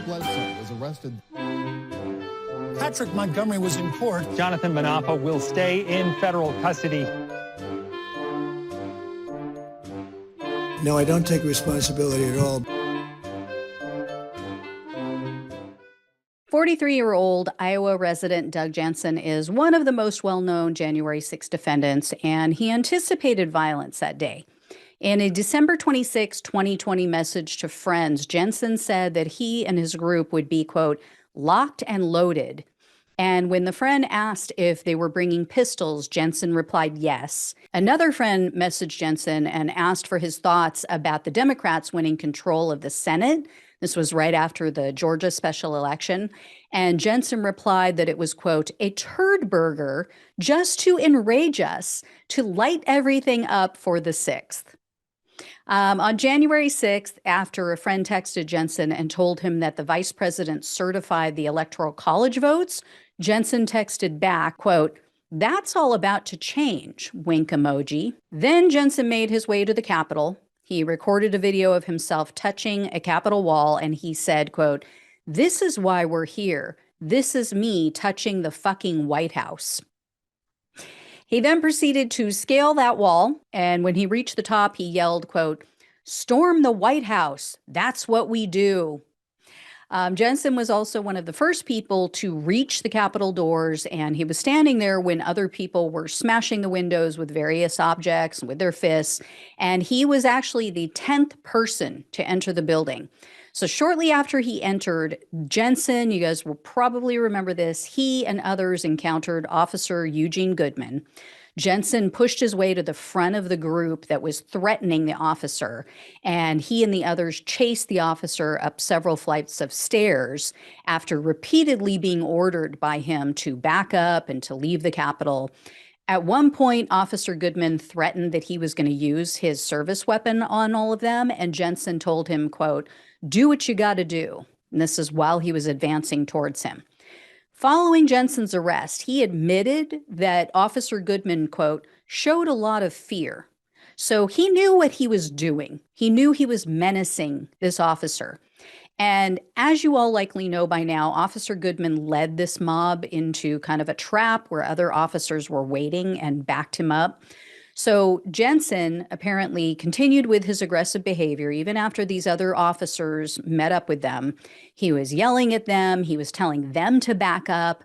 Bledsoe was arrested. Patrick Montgomery was in court. Jonathan Manapa will stay in federal custody. No, I don't take responsibility at all. 43-year-old Iowa resident Doug Jensen is one of the most well-known January 6 defendants, and he anticipated violence that day. In a December 26, 2020 message to friends, Jensen said that he and his group would be, quote, locked and loaded. And when the friend asked if they were bringing pistols, Jensen replied yes. Another friend messaged Jensen and asked for his thoughts about the Democrats winning control of the Senate. This was right after the Georgia special election. And Jensen replied that it was, quote, a turd burger just to enrage us, to light everything up for the 6th. On January 6th, after a friend texted Jensen and told him that the vice president certified the electoral college votes, Jensen texted back, quote, that's all about to change, wink emoji. Then Jensen made his way to the Capitol. He recorded a video of himself touching a Capitol wall, and he said, quote, this is why we're here. This is me touching the fucking White House. He then proceeded to scale that wall, and when he reached the top, he yelled, quote, storm the White House. That's what we do. Jensen was also one of the first people to reach the Capitol doors, and he was standing there when other people were smashing the windows with various objects with their fists, and he was actually the 10th person to enter the building. So shortly after he entered, Jensen, you guys will probably remember this, he and others encountered Officer Eugene Goodman. Jensen pushed his way to the front of the group that was threatening the officer, and he and the others chased the officer up several flights of stairs after repeatedly being ordered by him to back up and to leave the Capitol. At one point, Officer Goodman threatened that he was going to use his service weapon on all of them, and Jensen told him, quote, do what you got to do. And this is while he was advancing towards him. Following Jensen's arrest, he admitted that Officer Goodman, quote, showed a lot of fear. So he knew what he was doing. He knew he was menacing this officer. And as you all likely know by now, Officer Goodman led this mob into kind of a trap where other officers were waiting and backed him up. So Jensen apparently continued with his aggressive behavior even after these other officers met up with them. He was yelling at them. He was telling them to back up.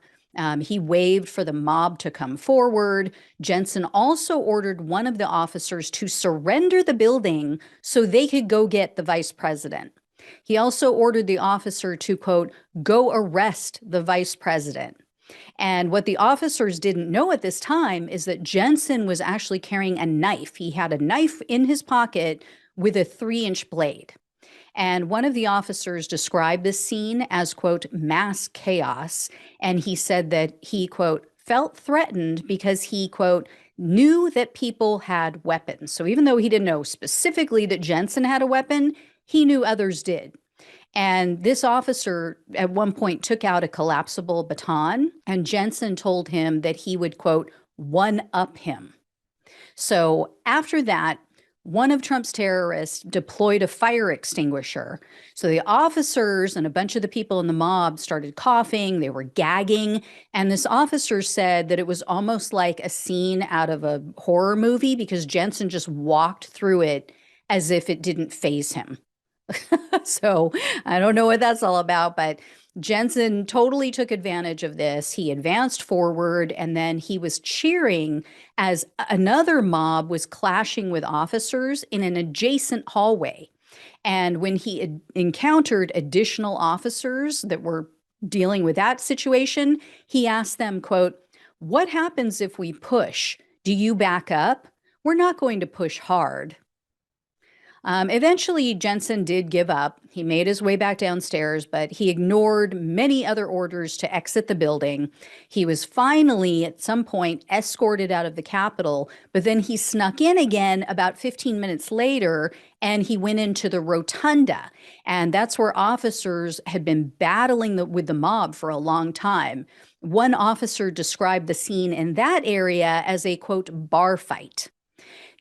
He waved for the mob to come forward. Jensen also ordered one of the officers to surrender the building so they could go get the vice president. He also ordered the officer to, quote, go arrest the vice president. And what the officers didn't know at this time is that Jensen was actually carrying a knife. He had a knife in his pocket with a 3-inch blade. And one of the officers described this scene as, quote, mass chaos. And he said that he, quote, felt threatened because he, quote, knew that people had weapons. So even though he didn't know specifically that Jensen had a weapon, he knew others did. And this officer at one point took out a collapsible baton, and Jensen told him that he would, quote, one-up him. So after that, one of Trump's terrorists deployed a fire extinguisher. So the officers and a bunch of the people in the mob started coughing, they were gagging, and this officer said that it was almost like a scene out of a horror movie because Jensen just walked through it as if it didn't faze him. So I don't know what that's all about, but Jensen totally took advantage of this. He advanced forward, and then he was cheering as another mob was clashing with officers in an adjacent hallway. And when he encountered additional officers that were dealing with that situation, he asked them, quote, what happens if we push? Do you back up? We're not going to push hard. Eventually, Jensen did give up. He made his way back downstairs, but he ignored many other orders to exit the building. He was finally, at some point, escorted out of the Capitol, but then he snuck in again about 15 minutes later, and he went into the rotunda. And that's where officers had been battling with the mob for a long time. One officer described the scene in that area as a, quote, bar fight.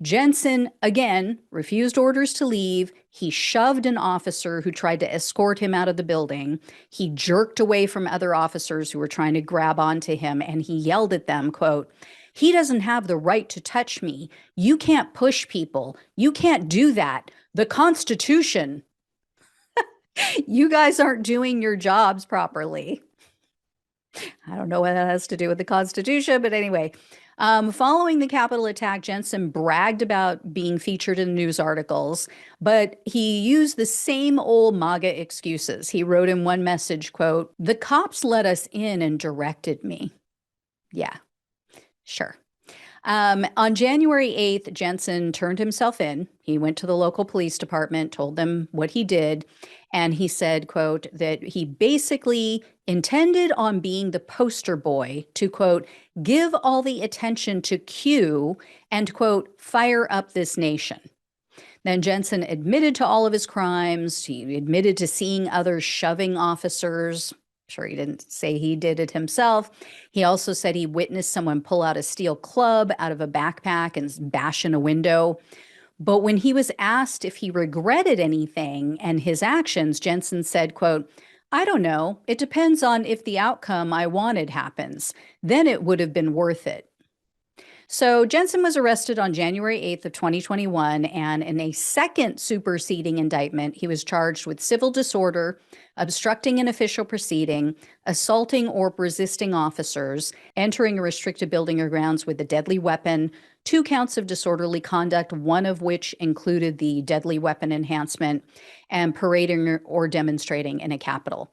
Jensen, again, refused orders to leave. He shoved an officer who tried to escort him out of the building. He jerked away from other officers who were trying to grab onto him, and he yelled at them, quote, "He doesn't have the right to touch me. You can't push people. You can't do that. The Constitution. You guys aren't doing your jobs properly." I don't know what that has to do with the Constitution, but anyway. Following the Capitol attack, Jensen bragged about being featured in news articles, but he used the same old MAGA excuses. He wrote in one message, quote, "The cops let us in and directed me." Yeah, sure. On January 8th, Jensen turned himself in. He went to the local police department, told them what he did, and he said, quote, that he basically intended on being the poster boy to, quote, "give all the attention to Q and, quote, fire up this nation." Then Jensen admitted to all of his crimes. He admitted to seeing others shoving officers. Sure, he didn't say he did it himself. He also said he witnessed someone pull out a steel club out of a backpack and bash in a window. But when he was asked if he regretted anything and his actions, Jensen said, quote, "I don't know. It depends on if the outcome I wanted happens. Then it would have been worth it." So Jensen was arrested on January 8th of 2021, and in a second superseding indictment, he was charged with civil disorder, obstructing an official proceeding, assaulting or resisting officers, entering a restricted building or grounds with a deadly weapon, 2 counts of disorderly conduct, one of which included the deadly weapon enhancement, and parading or demonstrating in a Capitol.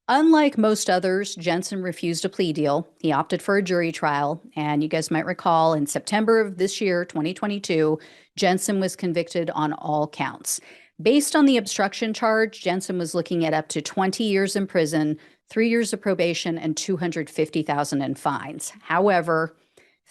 Unlike most others, Jensen refused a plea deal. He opted for a jury trial. And you guys might recall in September of this year, 2022, Jensen was convicted on all counts. Based on the obstruction charge, Jensen was looking at up to 20 years in prison, 3 years of probation, and $250,000 in fines. However,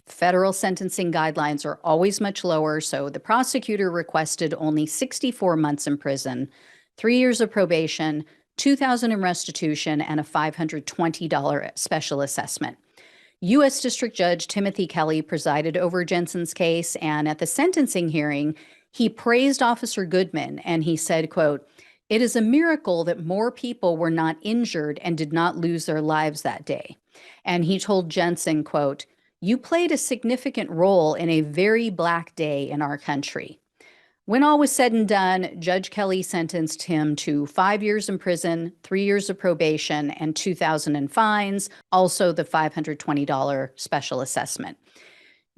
federal sentencing guidelines are always much lower, so the prosecutor requested only 64 months in prison, 3 years of probation, $2,000 in restitution, and a $520 special assessment. U.S. District Judge Timothy Kelly presided over Jensen's case, and at the sentencing hearing, he praised Officer Goodman, and he said, quote, "It is a miracle that more people were not injured and did not lose their lives that day." And he told Jensen, quote, "You played a significant role in a very black day in our country." When all was said and done, Judge Kelly sentenced him to 5 years in prison, 3 years of probation, and $2,000 in fines, also the $520 special assessment.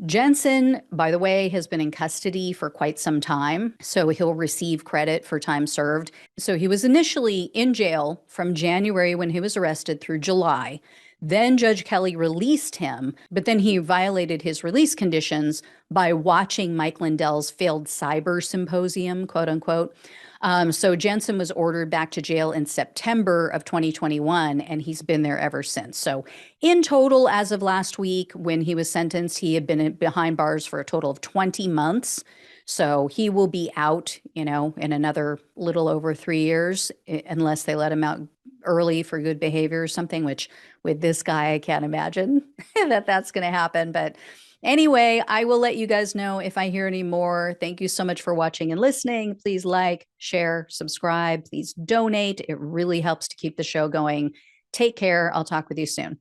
Jensen, by the way, has been in custody for quite some time, so he'll receive credit for time served. So he was initially in jail from January when he was arrested through July. Then Judge Kelly released him, but then he violated his release conditions by watching Mike Lindell's failed cyber symposium, quote unquote. So Jensen was ordered back to jail in September of 2021, and he's been there ever since. So in total, as of last week, when he was sentenced, he had been behind bars for a total of 20 months. So he will be out, in another little over 3 years, unless they let him out early for good behavior or something, which with this guy, I can't imagine that that's going to happen. But anyway, I will let you guys know if I hear any more. Thank you so much for watching and listening. Please like, share, subscribe. Please donate. It really helps to keep the show going. Take care. I'll talk with you soon.